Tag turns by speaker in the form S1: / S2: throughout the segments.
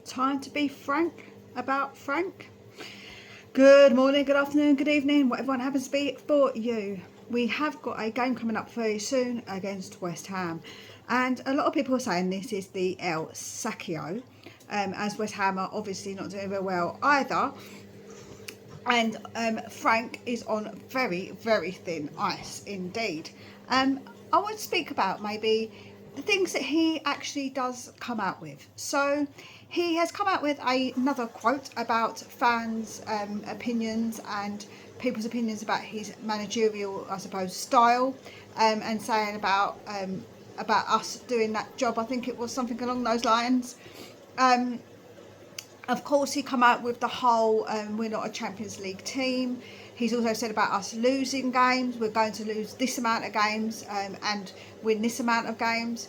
S1: Time to be frank about Frank. Good morning, good afternoon, good evening, whatever one happens to be for you. We have got a game coming up very soon against West Ham, and a lot of people are saying this is the El Sacchio, as West Ham are obviously not doing very well either. And Frank is on very, very thin ice indeed. I want to speak about maybe the things that he actually does come out with. So he has come out with another quote about fans' opinions and people's opinions about his managerial, I suppose, style, and saying about us doing that job. I think it was something along those lines. Of course, he come out with the whole we're not a Champions League team. He's also said about us losing games. We're going to lose this amount of games and win this amount of games.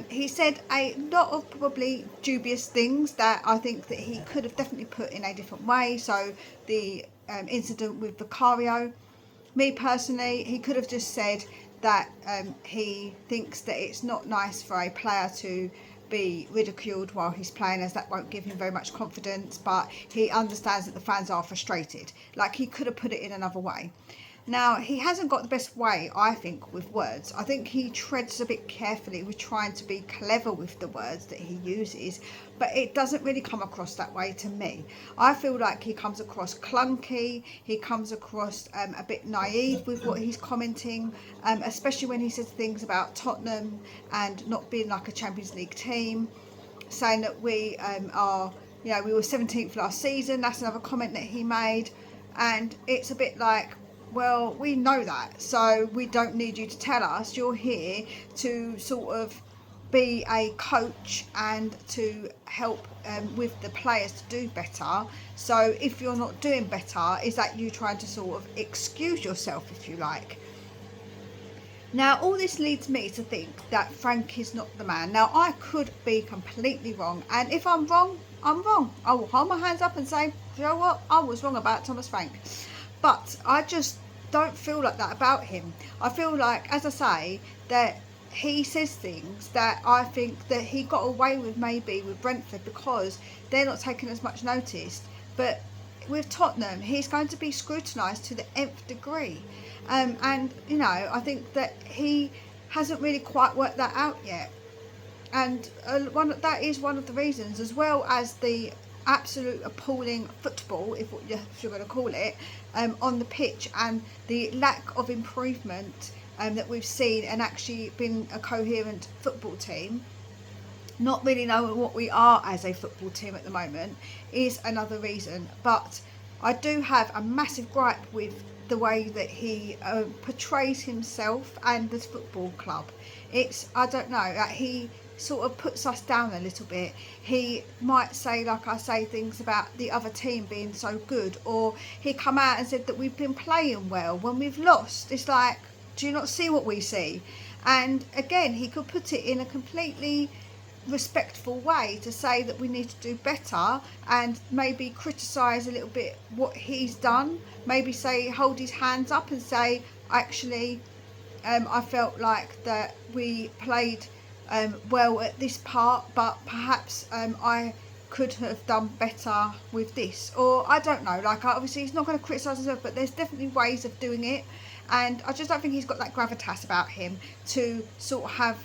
S1: He said a lot of probably dubious things that I think that he could have definitely put in a different way. So the incident with Vicario, me personally, he could have just said that he thinks that it's not nice for a player to be ridiculed while he's playing, as that won't give him very much confidence, but he understands that the fans are frustrated. Like, he could have put it in another way. Now, he hasn't got the best way, I think, with words. I think he treads a bit carefully with trying to be clever with the words that he uses, but it doesn't really come across that way to me. I feel like he comes across clunky, he comes across a bit naive with what he's commenting, especially when he says things about Tottenham and not being like a Champions League team, saying that we are, we were 17th last season. That's another comment that he made, and it's a bit like, well, we know that, so we don't need you to tell us. You're here to sort of be a coach and to help with the players to do better. So if you're not doing better, is that you trying to sort of excuse yourself, if you like? Now, all this leads me to think that Frank is not the man. Now, I could be completely wrong, and if I'm wrong, I'm wrong. I will hold my hands up and say, you know what, I was wrong about Thomas Frank. But I just don't feel like that about him. I feel like, as I say, that he says things that I think that he got away with maybe with Brentford because they're not taking as much notice. But with Tottenham, he's going to be scrutinised to the nth degree. And, I think that he hasn't really quite worked that out yet. And that is one of the reasons, as well as the absolute appalling football, if you're going to call it, on the pitch, and the lack of improvement that we've seen and actually been a coherent football team, not really knowing what we are as a football team at the moment, is another reason. But I do have a massive gripe with the way that he portrays himself and this football club. I don't know, he sort of puts us down a little bit. He might say, like I say, things about the other team being so good, or he come out and said that we've been playing well when we've lost. It's like, do you not see what we see? And again, he could put it in a completely respectful way to say that we need to do better and maybe criticise a little bit what he's done, maybe say, hold his hands up and say, actually, I felt like that we played well at this part, but perhaps I could have done better with this, or I don't know, like, obviously he's not going to criticise himself, but there's definitely ways of doing it, and I just don't think he's got that gravitas about him to sort of have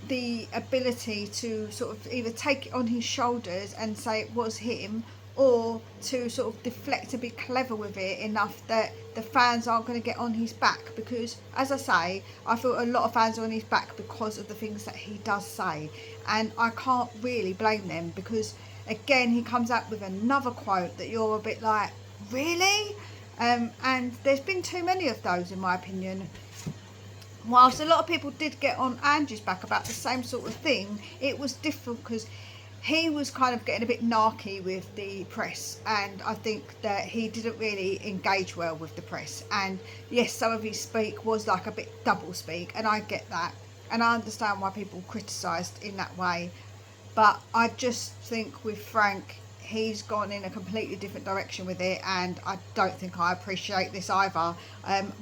S1: the ability to sort of either take it on his shoulders and say it was him, or to sort of deflect and be clever with it enough that the fans aren't going to get on his back. Because, as I say, I feel a lot of fans are on his back because of the things that he does say, and I can't really blame them, because again, he comes out with another quote that you're a bit like, really? And there's been too many of those, in my opinion. Whilst a lot of people did get on Andrew's back about the same sort of thing, it was different because he was kind of getting a bit narky with the press, and I think that he didn't really engage well with the press. And yes, some of his speak was like a bit double speak, and I get that, and I understand why people criticised in that way. But I just think with Frank, he's gone in a completely different direction with it, and I don't think I appreciate this either.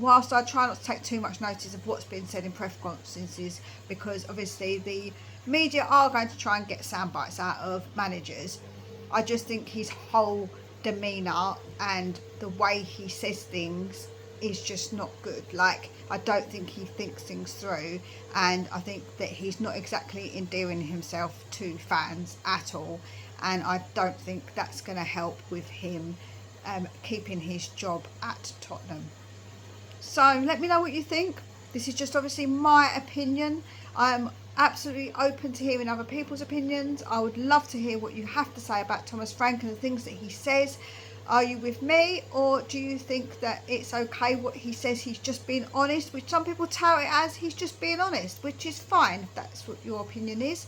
S1: Whilst I try not to take too much notice of what's been said in press conferences, because obviously the Media are going to try and get sound bites out of managers. I just think his whole demeanour and the way he says things is just not good. Like, I don't think he thinks things through, and I think that he's not exactly endearing himself to fans at all, and I don't think that's going to help with him keeping his job at Tottenham. So let me know what you think. This is just obviously my opinion. I'm absolutely open to hearing other people's opinions. I would love to hear what you have to say about Thomas Frank and the things that he says. Are you with me, or do you think that it's okay what he says? He's just being honest, which some people tell it as he's just being honest, which is fine if that's what your opinion is.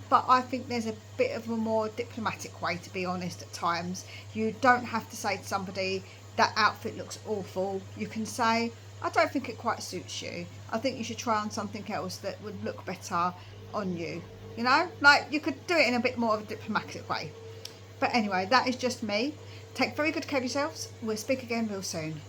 S1: But I think there's a bit of a more diplomatic way to be honest at times. You don't have to say to somebody, that outfit looks awful. You can say, I don't think it quite suits you. I think you should try on something else that would look better on you. You know, like, you could do it in a bit more of a diplomatic way. But anyway, that is just me. Take very good care of yourselves. We'll speak again real soon.